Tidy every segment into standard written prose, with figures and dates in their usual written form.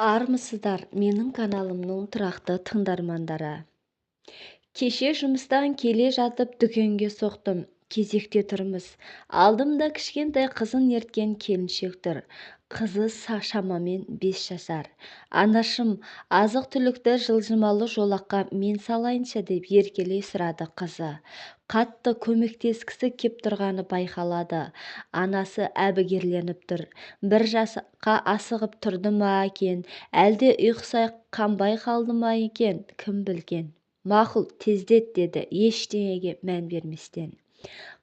Армысыздар менің каналымның тұрақты тыңдармандары. Кеше жұмыстан келе жатып дүкенге соқтым. Кезекте тұрмыз. Алдымда кішкентай қызын ерткен келіншек тұр. Қызы шамамен 5 жасар. Анашым, азық-түлікті жылжымалы жолаққа мен салайыншы деп еркелей сұрады қызы. Қатты көмектескісі кеп тұрғаны байқалады. Анасы әбігерленіп тұр. Бір жасқа асығып тұрды ма екен, әлде ұйқысы қанбай қалды ма екен, кім білген. Мақұл, тездет деді, ештеңеге мән берместен.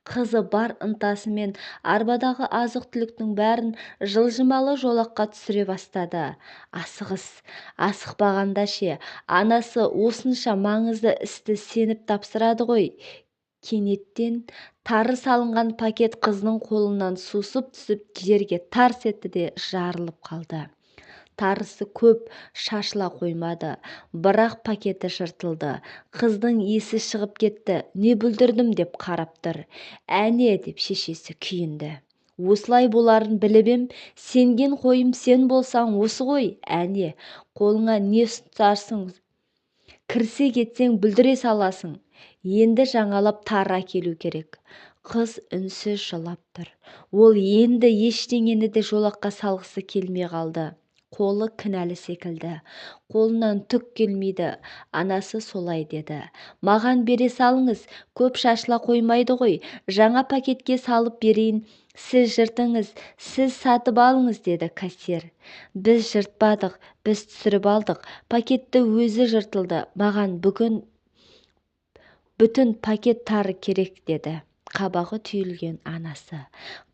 Қызы бар ынтасымен арбадағы азық-түліктің бәрін жылжымалы жолаққа түсіре бастады. Асықпағанда ше, анасы осынша маңызды істі сеніп тапсырады ғой. Кенеттен тары салынған пакет қызының қолынан сусып түсіп жерге тарс етті де жарылып қалды. Тарысы көп шашыла қоймады, бірақ пакеті жыртылды. Қыздың есі шығып кетті. Не бүлдірдім деп қарап тұр. Әне деп шешесі күйінді. Осылай боларын біліп ем, сенген қойым сен болсаң осы ғой. Әне, қолыңа не ұстарсың, кірсе кетсең бүлдіре саласың. Енді жаңалап тары әкелу керек. Қыз үнсіз жылап тұр. Ол енді ештеңені де жолаққа салғысы келмей қалды. Қолы кінәлі секілді. Қолынан түк келмейді. Анасы солай деді. Маған бере салыңыз, көп шашыла қоймайды ғой. Жаңа пакетке салып берейін. Сіз жыртыңыз, сіз сатып алыңыз, деді кассир. Біз жыртпадық, біз түсіріп алдық. Пакетті өзі жыртылды. Маған бүтін пакет тары керек, деді қабағы түйілген анасы.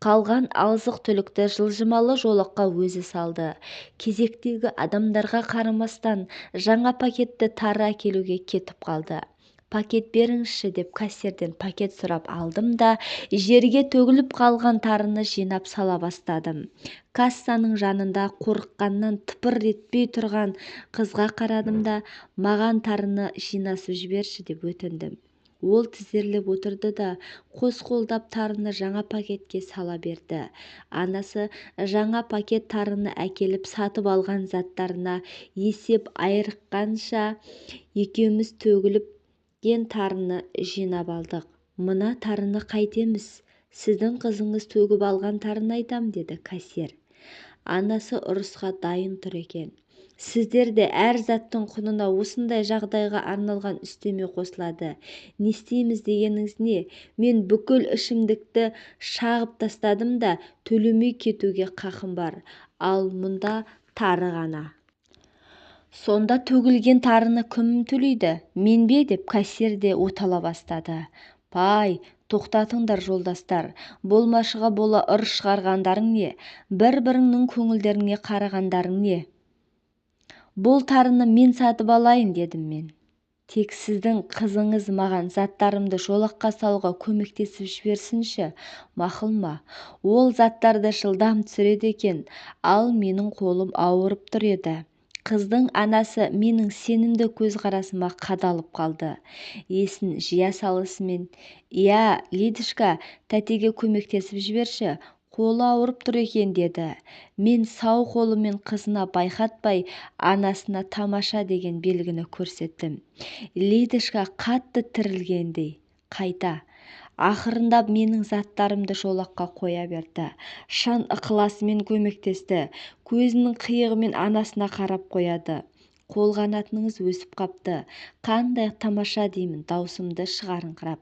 Қалған азық-түлікті жылжымалы жолаққа өзі салды. Кезектегі адамдарға қарамастан жаңа пакетті тары әкелуге кетіп қалды. Пакет беріңізші деп кассирден пакет сұрап алдым да жерге төгіліп қалған тарыны жинап сала бастадым. Кассаның жанында қорыққаннан тыпыр етпей тұрған қызға қарадым да маған тарыны жинасып жіберші деп өтіндім. Ол тізерлеп отырды да қос қолдап тарыны жаңа пакетке сала берді. Анасы жаңа пакет тарыны әкеліп сатып алған заттарына есеп айырыққанша екеуміз төгілген тарыны жинап алдық. Мына тарыны қайтеміз? Сіздің қызыңыз төгіп алған тарыны айтам, деді кассир. Анасы ұрысқа дайын тұр екен. Сіздерде әр заттың құнына осындай жағдайға арналған үстеме қосылады. Не істейміз дегеніңіз не? Мен бүкіл ішімдікті шағып тастадым да төлемей кетуге қақым бар. Ал мұнда тары ғана. Сонда төгілген тарыны кім төлейді? Мен бе? Деп кассир де отала бастады. Пай, тоқтатыңдар жолдастар, болмашыға бола ұрыс шығарғандарың не? Бір-біріңнің көңілдеріңе қарағандарың не? Бұл тарыны мен сатып алайын, дедім мен. Тек сіздің қызыңыз маған заттарымды жолаққа салуға көмектесіп жіберсінші, мақұл ма? Ол заттарды жылдам түсіреді екен, ал менің қолым ауырып тұр еді. Қыздың анасы менің сенімді көзқарасыма қадалып қалды. Есін жия салысымен, «Иә, Лидочка, тәтеге көмектесіп жіберші, қолы ауырып тұр екен», деді. Мен сау қолымен қызына байқатпай анасына тамаша деген белгіні көрсеттім. Лидочка қатты тірілгендей қайта. Ақырында менің заттарымды жолаққа қоя берді. Шын ықыласымен көмектесті. Көзінің қиығымен анасына қарап қояды. Қолғанатыңыз өсіп қапты. Қандай тамаша деймін, даусымды шығарыңқырап.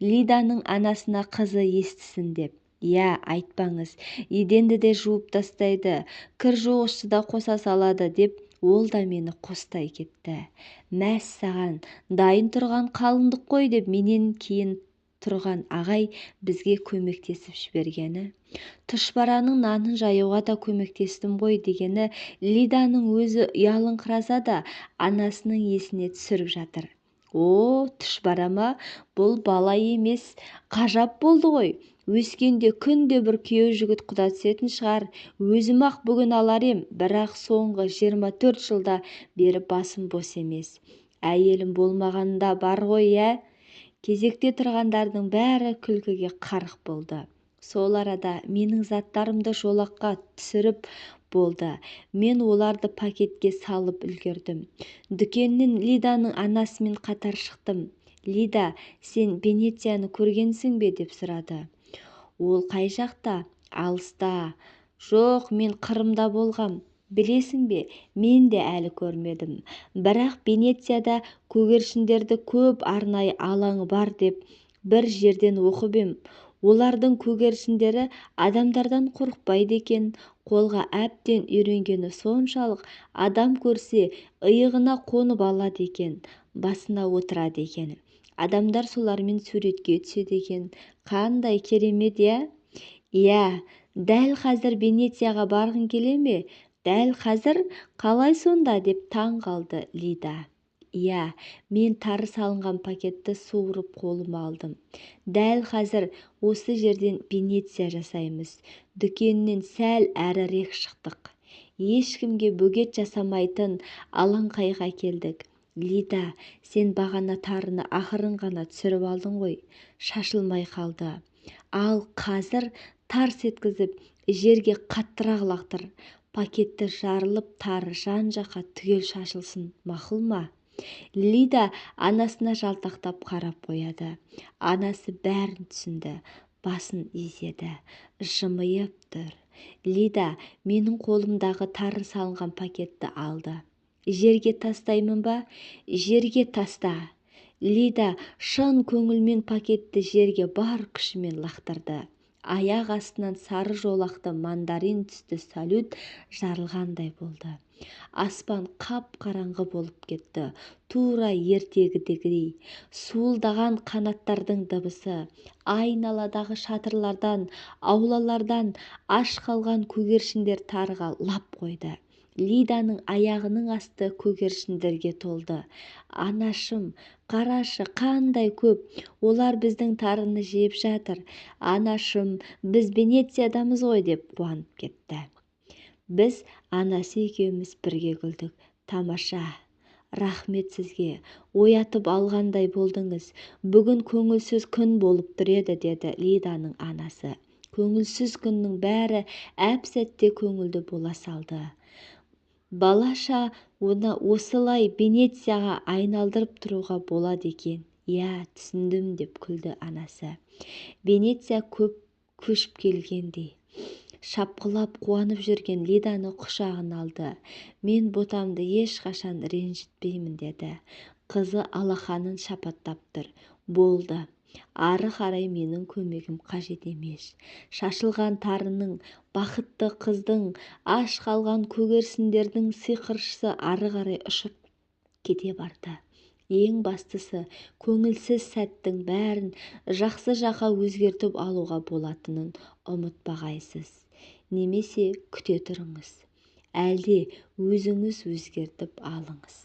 Лиданың анасына қызы естісін деп. Иә, айтпаңыз, еденді де жуып тастайды, кір жуғышты да қоса салады деп ол да мені қостай кетті. Мәс саған, дайын тұрған қалыңдық қой деп менен кейін тұрған ағай бізге көмектесіп жібергені. Тұшпараның нанын жаюға да көмектестім ғой дегені Лиданың өзі ұялыңқыраса да анасының есіне түсіріп жатыр. О, тұшпара ма? Бұл бала емес, ғажап болды ғой. Өскенде күнде бір күйеу жігіт құда түсетін шығар. Өзім-ақ бүгін алар ем, бірақ соңғы 24 жылда бері басым бос емес. Әйелім болмағанда бар ғой, ә? Кезекте тұрғандардың бәрі күлкіге қарық болды. Сол арада менің заттарымды жолаққа түсіріп болды. Мен оларды пакетке салып үлгердім. Дүкеннен Лиданың анасымен қатар шықтым. Лида, сен Венецияны көргенсің бе деп сұрады. Ол қай жақта? Алыста. Жоқ, мен Қырымда болғам. Білесің бе, мен де әлі көрмедім. Бірақ Венецияда көгершіндерді көп арнайы алаңы бар деп бір жерден оқып ем. Олардың көгершіндері адамдардан қорықпайды екен. Қолға әбден үйренгені соншалық адам көрсе иығына қонып алады екен, басына отырады екен. Адамдар солармен суретке түседі екен. Қандай керемет, иә? Иә, дәл қазір Венецияға барғың келе ме? Дәл қазір? Қалай сонда деп таң қалды Лида. Иә, мен тары салынған пакетті суырып қолыма алдым. Дәл қазір осы жерден Венеция жасаймыз. Дүкеннен сәл әрірек шықтық. Ешкімге бөгет жасамайтын алаңқайға келдік. Лида, сен бағана тарыны ақырын ғана түсіріп алдың ғой, шашылмай қалды. Ал қазір тарс еткізіп жерге қаттырақ лақтыр. Пакетті жарылып тары жан-жаққа түгел шашылсын, мақұл ма? Лида анасына жалтақтап қарап қояды. Анасы бәрін түсінді, басын изеді, жымиып тұр. Лида менің қолымдағы тары салынған пакетті алды. Жерге тастаймын ба? Жерге таста. Лида шын көңілмен пакетті жерге бар күшімен лақтырды. Аяқ астынан сары жолақты мандарин түсті салют жарылғандай болды. Аспан қап-қараңғы болып кетті. Тура ертегідегідей. Суылдаған қанаттардың дыбысы, айналадағы шатырлардан, аулалардан аш қалған көгершіндер тарыға лап қойды. Лиданың аяғының асты көгершіндерге толды. Анашым, қарашы, қандай көп. Олар біздің тарыны жеп жатыр. Анашым, біз Венециядамыз ғой деп қуанып кетті. Біз анасы екеуміз бірге күлдік. Тамаша. Рахмет сізге. Оятып алғандай болдыңыз. Бүгін көңілсіз күн болып тұр еді, деді Лиданың анасы. Көңілсіз күннің бәрі әп-сәтте көңілді бола салды. Балаша оны осылай Венецияға айналдырып тұруға болады екен. Иә, түсіндім деп күлді анасы. Венеция көп көшіп келгендей. Шапқылап қуанып жүрген Лиданы құшағын алды. Мен ботамды ешқашан ренжітпеймін деді. Қызы алақанын шапаттап тұр. Болды. Ары қарай менің көмегім қажет емес. Шашылған тарының, бақытты қыздың, аш қалған көгершіндердің сиқыршысы ары қарай ұшып кете барды. Ең бастысы, көңілсіз сәттің бәрін жақсы жаққа өзгертіп алуға болатынын ұмытпағайсыз. Немесе күте тұрыңыз. Әлде өзіңіз өзгертіп алыңыз.